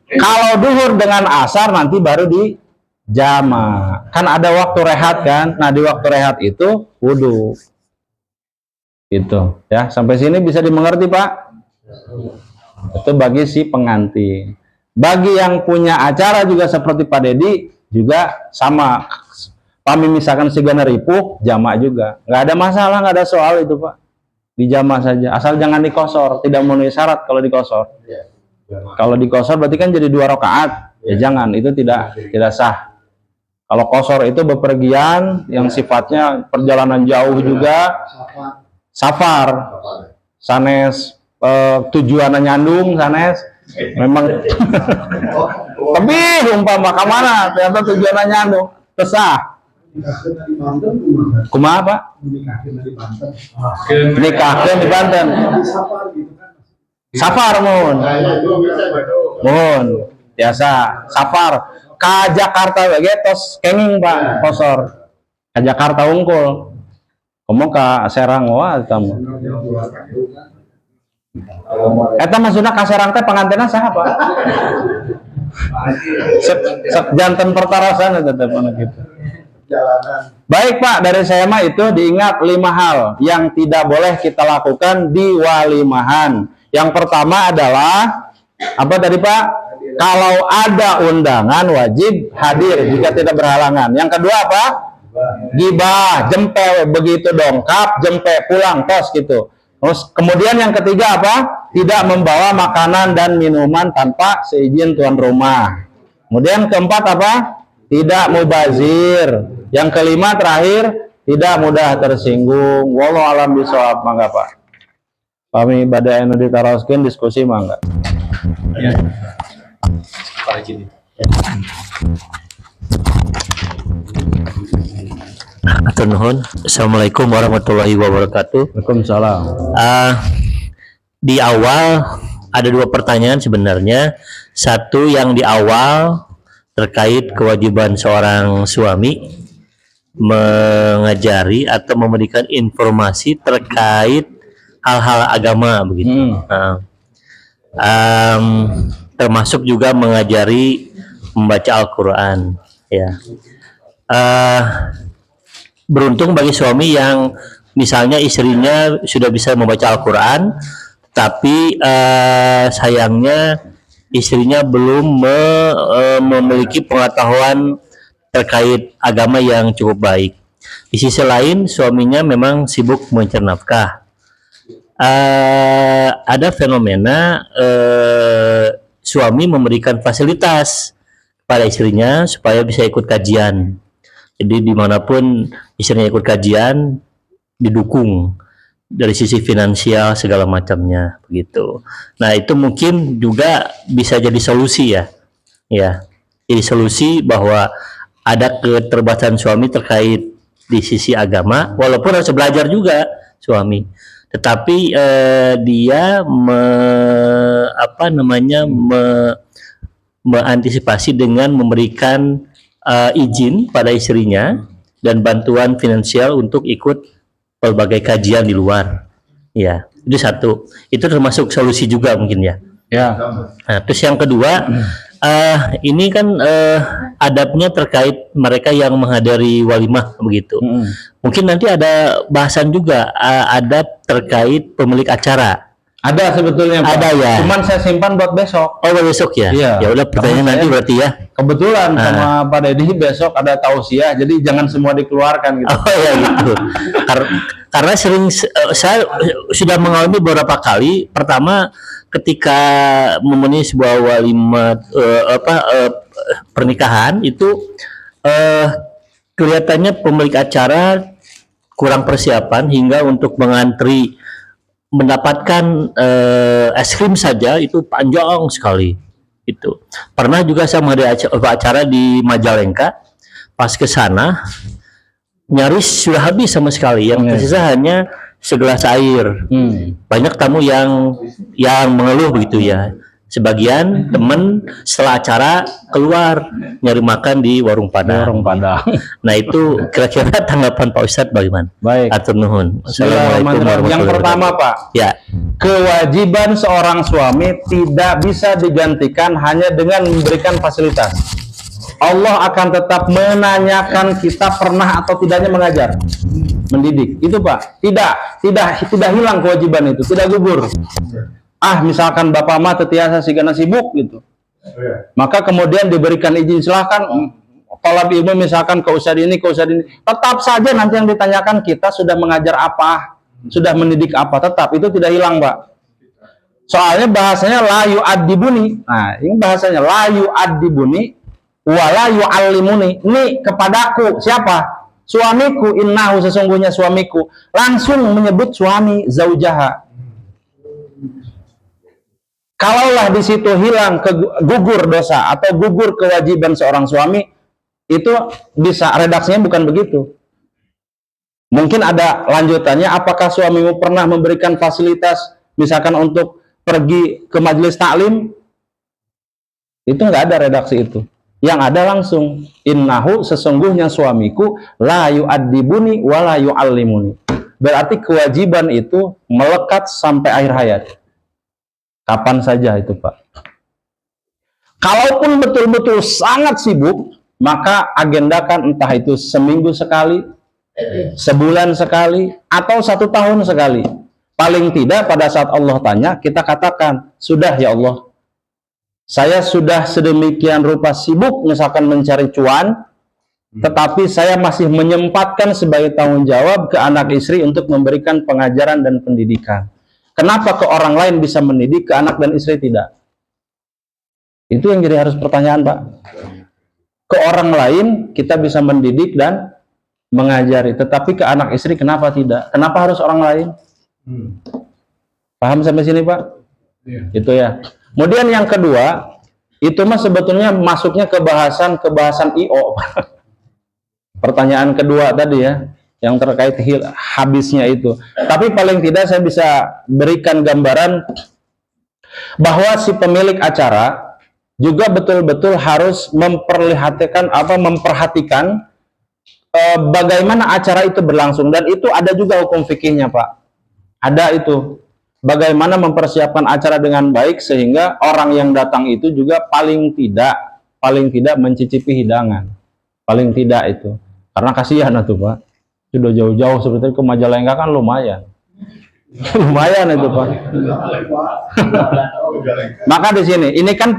Kalau duhur dengan asar nanti baru di jama. Kan ada waktu rehat kan. Nah di waktu rehat itu wudhu. Itu ya. Sampai sini bisa dimengerti Pak. Itu bagi si pengantin. Bagi yang punya acara juga seperti Pak Dedi juga sama. Pami misalkan sigana ripuh jama juga. Nggak ada masalah, nggak ada soal itu Pak. Di jama saja, asal jangan dikosor, tidak memenuhi syarat kalau dikosor. Kalau dikosor berarti kan jadi 2 rakaat. Ya jangan, itu tidak sah. Kalau kosor itu bepergian yang sifatnya perjalanan jauh juga, safar, sanes tujuannya nyandung, sanes memang tapi umpama kemana ternyata tujuannya nyandung, tesah. Kumaha Pak? Nikahkeun di Banten. Safar mohon. Biasa safar ka Jakarta we tos kenging Pak kosor. Ka Jakarta unggul. Komo ka Serang wah eta mah. Eta maksudna ka Serang teh pangantenna saha Pak? Janten pertarasan eta teh gitu. jalanan. Baik Pak, dari saya mah itu diingat 5 hal yang tidak boleh kita lakukan di walimahan. Yang pertama adalah apa tadi Pak? Kalau ada undangan wajib hadir jika tidak berhalangan. Yang kedua apa? Gibah, jempe, begitu dongkap, jempe pulang tos gitu. Terus kemudian yang ketiga apa? Tidak membawa makanan dan minuman tanpa seizin tuan rumah. Kemudian keempat apa? Tidak mubazir. Yang kelima terakhir tidak mudah tersinggung. Wallahu alam bishawab. Mangga Pak. Kami badai anu ditaroskeun diskusi mangga. Ya. Atur nuhun. Assalamualaikum warahmatullahi wabarakatuh. Waalaikumsalam. Di awal ada 2 pertanyaan sebenarnya. Satu yang di awal terkait kewajiban seorang suami mengajari atau memberikan informasi terkait hal-hal agama begitu. Termasuk juga mengajari membaca Al-Quran. Ya. Beruntung bagi suami yang misalnya istrinya sudah bisa membaca Al-Quran, tapi sayangnya istrinya belum memiliki pengetahuan terkait agama yang cukup baik. Di sisi lain, suaminya memang sibuk mencari nafkah. Ada fenomena suami memberikan fasilitas pada istrinya supaya bisa ikut kajian. Jadi dimanapun istrinya ikut kajian, didukung dari sisi finansial segala macamnya begitu. Nah itu mungkin juga bisa jadi solusi ya, jadi solusi bahwa ada keterbatasan suami terkait di sisi agama, walaupun harus belajar juga suami, tetapi dia mengantisipasi dengan memberikan izin pada istrinya dan bantuan finansial untuk ikut berbagai kajian di luar. Ya, itu satu. Itu termasuk solusi juga mungkin ya. Ya. Nah, terus yang kedua, ini kan adabnya terkait mereka yang menghadiri walimah begitu. Mungkin nanti ada bahasan juga adab terkait pemilik acara. Ada sebetulnya Pak. Ada ya. Cuman saya simpan buat besok. Oh, besok ya? Iya. Ya udah pertanyaan nanti berarti ya. Kebetulan sama Pak Deddy besok ada tausiah, jadi jangan semua dikeluarkan gitu. Oh ya gitu. Karena sering saya sudah mengalami beberapa kali. Pertama ketika memenuhi sebuah walimah pernikahan itu kelihatannya pemilik acara kurang persiapan hingga untuk mengantri mendapatkan es krim saja itu panjang sekali. Itu pernah juga saya menghadiri acara di Majalengka, pas ke sana nyaris sudah habis sama sekali, yang tersisa hanya segelas air. Banyak tamu yang mengeluh begitu ya. Sebagian teman setelah acara keluar nyari makan di warung Padang. Nah itu kira-kira tanggapan Pak Ustadz bagaimana? Baik. Atur nuhun. Assalamualaikum warahmatullahi Yang pertama Pak, ya, kewajiban seorang suami tidak bisa digantikan hanya dengan memberikan fasilitas. Allah akan tetap menanyakan kita pernah atau tidaknya mengajar, mendidik. Itu Pak, tidak hilang kewajiban itu, tidak gugur. Misalkan bapak mah tetiasa sigana sibuk gitu, maka kemudian diberikan izin, silahkan kalau ilmu misalkan ke ustadz ini, tetap saja nanti yang ditanyakan kita sudah mengajar apa, sudah mendidik apa, tetap itu tidak hilang Pak. Soalnya bahasanya la yu'addibuni. Nah ini bahasanya la yu'addibuni wala yu'allimuni. Ini kepadaku siapa? Suamiku, innahu sesungguhnya suamiku. Langsung menyebut suami zaujaha. Kalaulah di situ hilang gugur dosa atau gugur kewajiban seorang suami, itu bisa redaksinya bukan begitu. Mungkin ada lanjutannya, apakah suamimu pernah memberikan fasilitas misalkan untuk pergi ke majelis taklim? Itu nggak ada redaksi itu. Yang ada langsung innahu sesungguhnya suamiku la yu'addibuni wa la yu'allimuni. Berarti kewajiban itu melekat sampai akhir hayat. Kapan saja itu Pak. Kalaupun betul-betul sangat sibuk, maka agendakan entah itu seminggu sekali, sebulan sekali, atau 1 tahun sekali. Paling tidak pada saat Allah tanya, kita katakan, sudah ya Allah, saya sudah sedemikian rupa sibuk misalkan mencari cuan, tetapi saya masih menyempatkan sebagai tanggung jawab ke anak istri untuk memberikan pengajaran dan pendidikan. Kenapa ke orang lain bisa mendidik, ke anak dan istri tidak? Itu yang jadi harus pertanyaan, Pak. Ke orang lain kita bisa mendidik dan mengajari, tetapi ke anak istri kenapa tidak? Kenapa harus orang lain? Paham sampai sini, Pak? Iya. Itu ya. Kemudian yang kedua, itu mah sebetulnya masuknya ke bahasan IO. Pertanyaan kedua tadi ya, yang terkait habisnya itu. Tapi paling tidak saya bisa berikan gambaran bahwa si pemilik acara juga betul-betul harus memperhatikan bagaimana acara itu berlangsung, dan itu ada juga hukum fikihnya, Pak. Ada itu. Bagaimana mempersiapkan acara dengan baik sehingga orang yang datang itu juga paling tidak mencicipi hidangan. Paling tidak itu. Karena kasihan itu, Pak. Sudah jauh-jauh sebetulnya ke Majalengka kan lumayan. Lumayan itu, Pak. Maka di sini, ini kan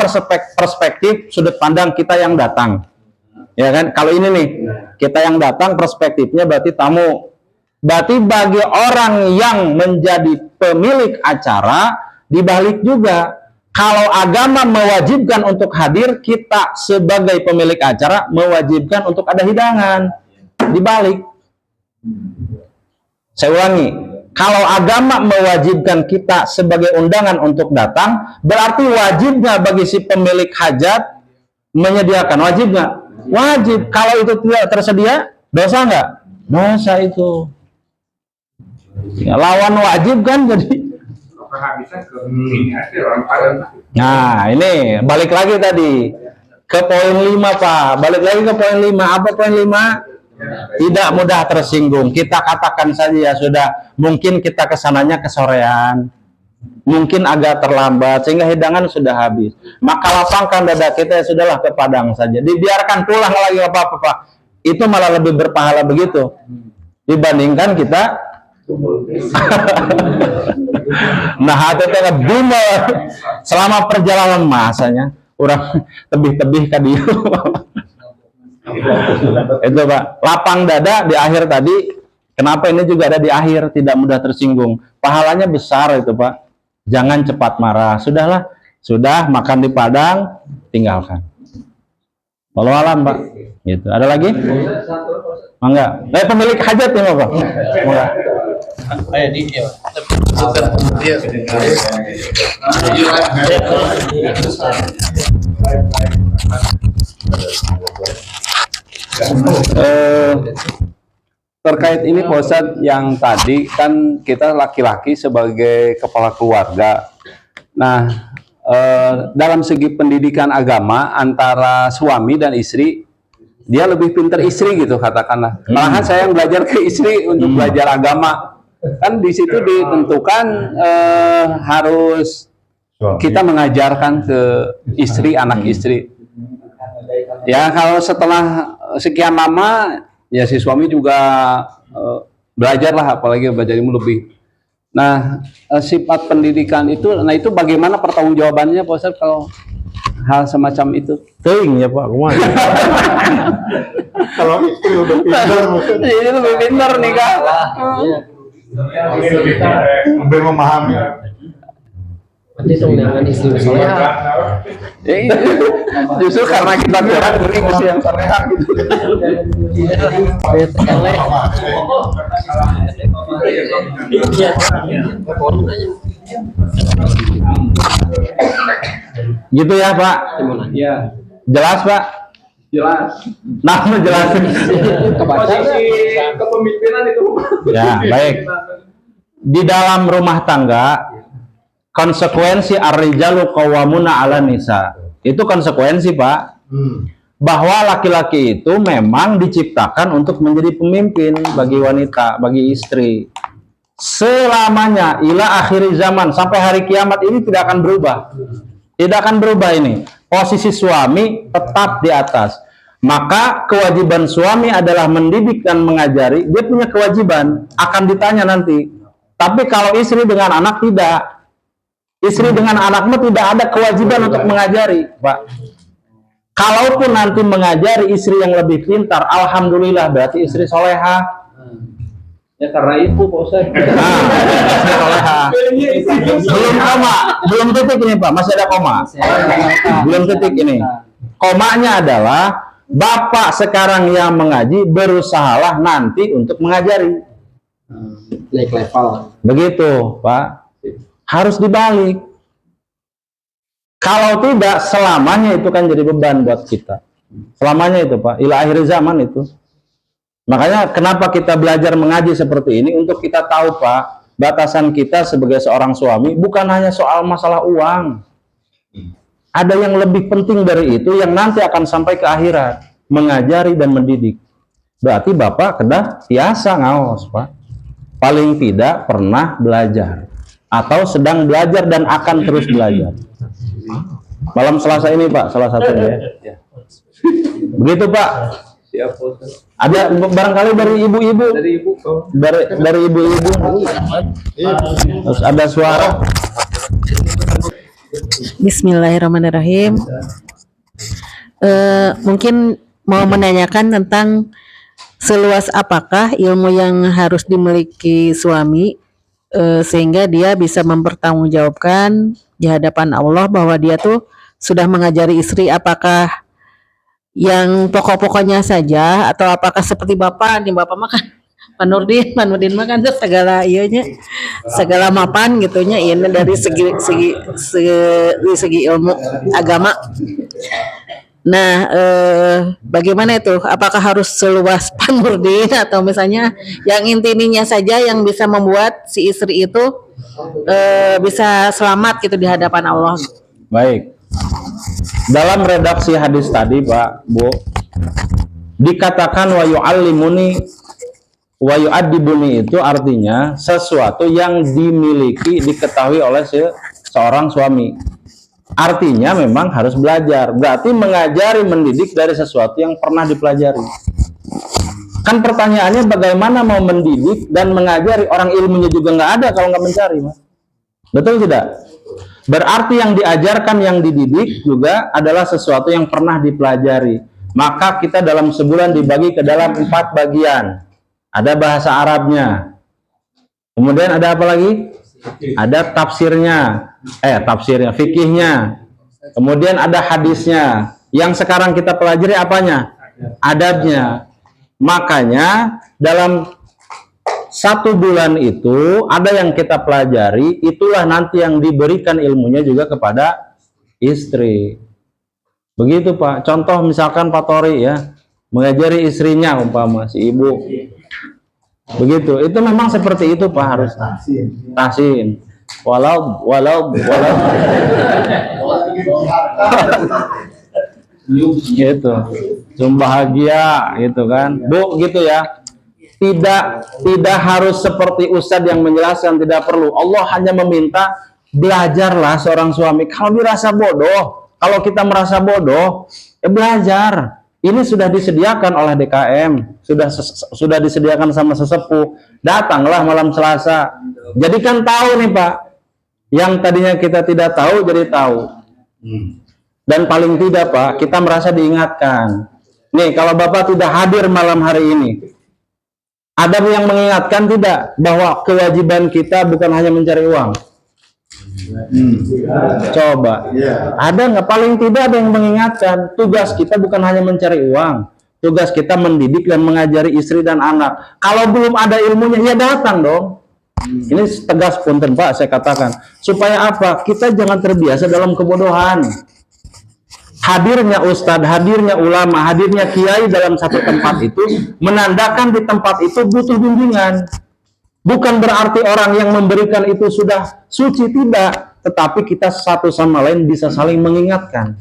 perspektif sudut pandang kita yang datang. Ya kan? Kalau ini nih, kita yang datang perspektifnya berarti tamu. Berarti bagi orang yang menjadi pemilik acara, dibalik juga. Kalau agama mewajibkan untuk hadir, kita sebagai pemilik acara mewajibkan untuk ada hidangan. Dibalik. Saya ulangi. Kalau agama mewajibkan kita sebagai undangan untuk datang, berarti wajib nggak bagi si pemilik hajat menyediakan? Wajib nggak? Wajib. Kalau itu tidak tersedia, dosa nggak? Dosa itu. Ya, lawan wajib kan jadi. Nah, ini balik lagi tadi ke poin 5, Pak. Balik lagi ke poin 5. Apa poin 5? Tidak mudah tersinggung. Kita katakan saja ya sudah, mungkin kita kesananya kesorean, mungkin agak terlambat sehingga hidangan sudah habis. Maka lapangkan dada kita, ya sudahlah, ke Padang saja. Dibiarkan pulang lagi apa-apa, Pak. Itu malah lebih berpahala begitu dibandingkan kita nah hati teh bimbel selama perjalanan masanya orang tebih-tebih ka dieu. Itu, Pak, lapang dada di akhir tadi. Kenapa ini juga ada di akhir, tidak mudah tersinggung, pahalanya besar itu, Pak. Jangan cepat marah. Sudahlah, sudah makan di Padang, tinggalkan. Walau alam, Pak. Gitu. Ada lagi? Enggak. Pemilik hajat ya, Pak. Enggak. Terkait ini Pak Ustadz, yang tadi kan kita laki-laki sebagai kepala keluarga. Nah, dalam segi pendidikan agama antara suami dan istri, dia lebih pintar istri gitu katakanlah. Malahan saya yang belajar ke istri untuk belajar agama. Kan di situ ditentukan harus kita mengajarkan ke istri, anak istri. Ya kalau setelah sekian lama, ya si suami juga belajarlah, apalagi belajar ilmu lebih. Nah, sifat pendidikan itu, nah itu bagaimana pertanggungjawabannya Pak Ustadz kalau hal semacam itu? Ting ya, Pak. Kalau istri udah pintar, Ini lebih pintar nih, Kak. lebih memahami. Justru karena kita kurang beri mesti yang sorehan gitu. Gitu ya, Pak. Ya, Jelas, Pak. jelas. Nah, jelasin. Posisi kepemimpinan itu. Ya, baik. Di dalam rumah tangga, konsekuensi ar-rijalu qawwamuna 'alan nisa. Itu konsekuensi, Pak. Bahwa laki-laki itu memang diciptakan untuk menjadi pemimpin bagi wanita, bagi istri. Selamanya, ila akhir zaman, sampai hari kiamat ini tidak akan berubah. Tidak akan berubah ini. Posisi suami tetap di atas. Maka kewajiban suami adalah mendidik dan mengajari. Dia punya kewajiban, akan ditanya nanti. Tapi kalau istri dengan anak tidak. Istri dengan anakmu tidak ada kewajiban untuk mengajari, Pak. Kalaupun nanti mengajari istri yang lebih pintar, alhamdulillah, berarti istri soleha. Ya karena itu Pak Ustaz. Nah, istri soleha. Belum koma, belum titik ini Pak, masih ada koma. Belum titik ini. Komanya adalah bapak sekarang yang mengaji berusahalah nanti untuk mengajari. Naik level. Begitu Pak. Harus dibalik. Kalau tidak, selamanya itu kan jadi beban buat kita. Selamanya itu Pak, ila akhir zaman itu. Makanya kenapa kita belajar mengaji seperti ini, untuk kita tahu Pak, batasan kita sebagai seorang suami bukan hanya soal masalah uang. Ada yang lebih penting dari itu yang nanti akan sampai ke akhirat, mengajari dan mendidik. Berarti Bapak kedah biasa ngaos Pak. Paling tidak pernah belajar atau sedang belajar dan akan terus belajar. Malam Selasa ini Pak, salah satunya. Begitu Pak. Siap Ustaz. Ada barangkali dari ibu-ibu. Dari ibu kau. Dari ibu-ibu. Terus ada suara. Bismillahirrahmanirrahim. Mungkin mau menanyakan tentang seluas apakah ilmu yang harus dimiliki suami sehingga dia bisa mempertanggungjawabkan di hadapan Allah bahwa dia tuh sudah mengajari istri, apakah yang pokok-pokoknya saja atau apakah seperti Bapak makan Pak Nurdin makan segala ianya segala mapan gitunya ini dari segi ilmu agama. Nah, bagaimana itu? Apakah harus seluas Pak Nurdin atau misalnya yang intinya saja yang bisa membuat si istri itu bisa selamat gitu di hadapan Allah? Baik. Dalam redaksi hadis tadi Pak, Bu, dikatakan wa yu'allimuni wa yu'addibuni, itu artinya sesuatu yang dimiliki, diketahui oleh seorang suami. Artinya memang harus belajar. Berarti mengajari, mendidik dari sesuatu yang pernah dipelajari. Kan pertanyaannya bagaimana mau mendidik dan mengajari, orang ilmunya juga nggak ada kalau nggak mencari, Mas. Betul tidak? Berarti yang diajarkan, yang dididik juga adalah sesuatu yang pernah dipelajari. Maka kita dalam sebulan dibagi ke dalam 4 bagian. Ada bahasa Arabnya. Kemudian ada apa lagi? Ada tafsirnya, fikihnya. Kemudian ada hadisnya. Yang sekarang kita pelajari apanya? Adabnya. Makanya dalam 1 bulan itu ada yang kita pelajari, itulah nanti yang diberikan ilmunya juga kepada istri. Begitu Pak. Contoh misalkan Pak Tori ya, mengajari istrinya umpama si ibu. Begitu, itu memang seperti itu Pak, harus tahsin. Walau gitu, bahagia gitu kan, Bu, gitu ya. Tidak harus seperti Ustadz yang menjelaskan, tidak perlu. Allah hanya meminta belajarlah seorang suami. Kalau dirasa bodoh, kalau kita merasa bodoh, ya belajar. Ini sudah disediakan oleh DKM, sudah disediakan sama sesepuh. Datanglah malam Selasa. Jadi kan tahu nih Pak, yang tadinya kita tidak tahu jadi tahu. Dan paling tidak Pak, kita merasa diingatkan. Nih kalau Bapak tidak hadir malam hari ini, ada yang mengingatkan tidak bahwa kewajiban kita bukan hanya mencari uang? Coba, ada nggak? Paling tidak ada yang mengingatkan, tugas kita bukan hanya mencari uang, tugas kita mendidik dan mengajari istri dan anak. Kalau belum ada ilmunya, ya datang dong. Ini tegas punten Pak, saya katakan, supaya apa? Kita jangan terbiasa dalam kebodohan. Hadirnya ustadz, hadirnya ulama, hadirnya kiai dalam satu tempat itu menandakan di tempat itu butuh bimbingan. Bukan berarti orang yang memberikan itu sudah suci, tidak. Tetapi kita satu sama lain bisa saling mengingatkan.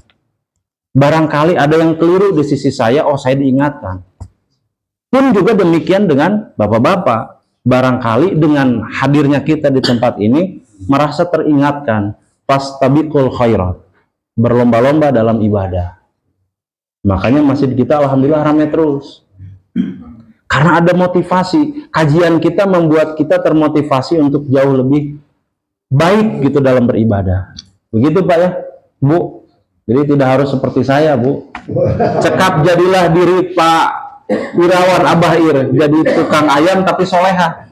Barangkali ada yang keliru di sisi saya, oh saya diingatkan. Pun juga demikian dengan bapak-bapak. Barangkali dengan hadirnya kita di tempat ini, merasa teringatkan. Fastabiqul khairat. Berlomba-lomba dalam ibadah. Makanya masjid kita alhamdulillah ramai terus. Karena ada motivasi. Kajian kita membuat kita termotivasi untuk jauh lebih baik gitu dalam beribadah. Begitu Pak ya, Bu. Jadi tidak harus seperti saya, Bu. Cekap jadilah diri Pak Wirawan Abah Ir, jadi tukang ayam tapi soleha.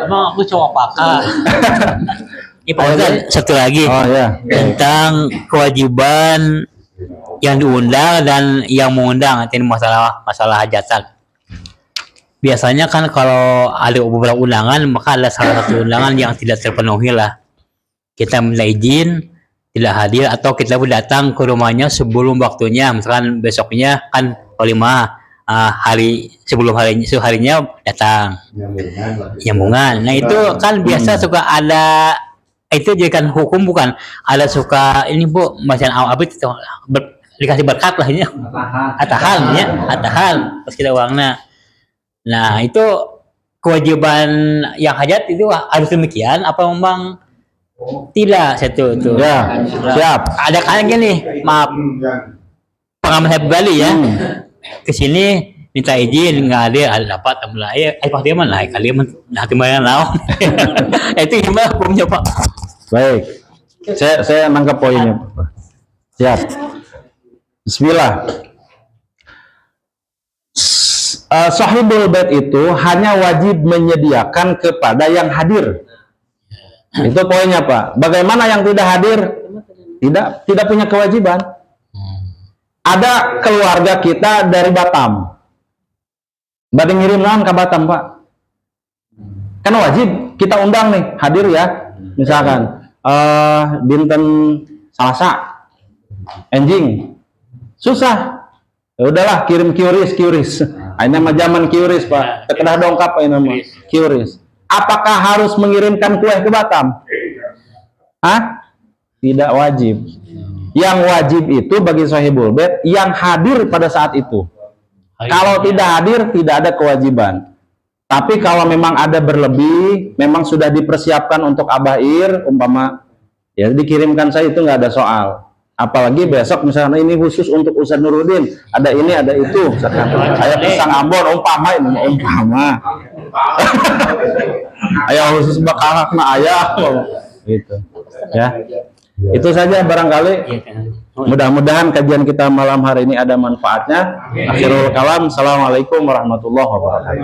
Emang aku cowok pakar. Ini Pak Ustadz, satu lagi Oh ya. tentang kewajiban yang diundang dan yang mengundang. Ini masalah hajatan. Biasanya kan kalau ada beberapa undangan, maka ada salah satu undangan yang tidak terpenuhi lah. Kita minta izin, tidak hadir, atau kita datang ke rumahnya sebelum waktunya. Misalkan besoknya kan walimah, hari sebelum harinya datang. Nyambungan. Nah itu kan biasa suka ada, itu jadi kan hukum bukan? Ada suka ini Bu, macam apa itu dikasih berkat lah ini. Atahan ya, atahan pas kita uangnya. Nah itu kewajiban yang hajat itu harus demikian apa memang tidak satu itu Ya, siap. ada kan gini, maaf pengalaman saya pribadi ya, kesini minta izin nggak ada dapat mulai pak dia mana kalian hati mana naon itu gimana hukumnya Pak? Baik. Saya nangkap poinnya. Siap. Bismillah. Sahibul bait itu hanya wajib menyediakan kepada yang hadir. Itu poinnya Pak. Bagaimana yang tidak hadir? Tidak punya kewajiban. Ada keluarga kita dari Batam. Badai ngirim naon ke Batam Pak. Kan wajib kita undang nih, hadir ya. Misalkan dinten Salasa, enjing, susah. Ya udahlah kirim QRIS. Ini mah zaman QRIS Pak. Terkedah dongkap ini mah QRIS. Apakah harus mengirimkan kue ke Batam? Hah? Tidak wajib. Yang wajib itu bagi sahibul bait yang hadir pada saat itu. Kalau tidak hadir tidak ada kewajiban. Tapi kalau memang ada berlebih, memang sudah dipersiapkan untuk Abah Ir, umpama ya dikirimkan saya itu nggak ada soal. Apalagi besok misalnya ini khusus untuk Ustaz Nuruddin, ada ini ada itu, misalkan saya pisang Ambon, umpama ayah khusus bakal kena ayah gitu ya. Itu saja barangkali. Mudah-mudahan kajian kita malam hari ini ada manfaatnya. Akhirul kalam, assalamualaikum warahmatullahi wabarakatuh.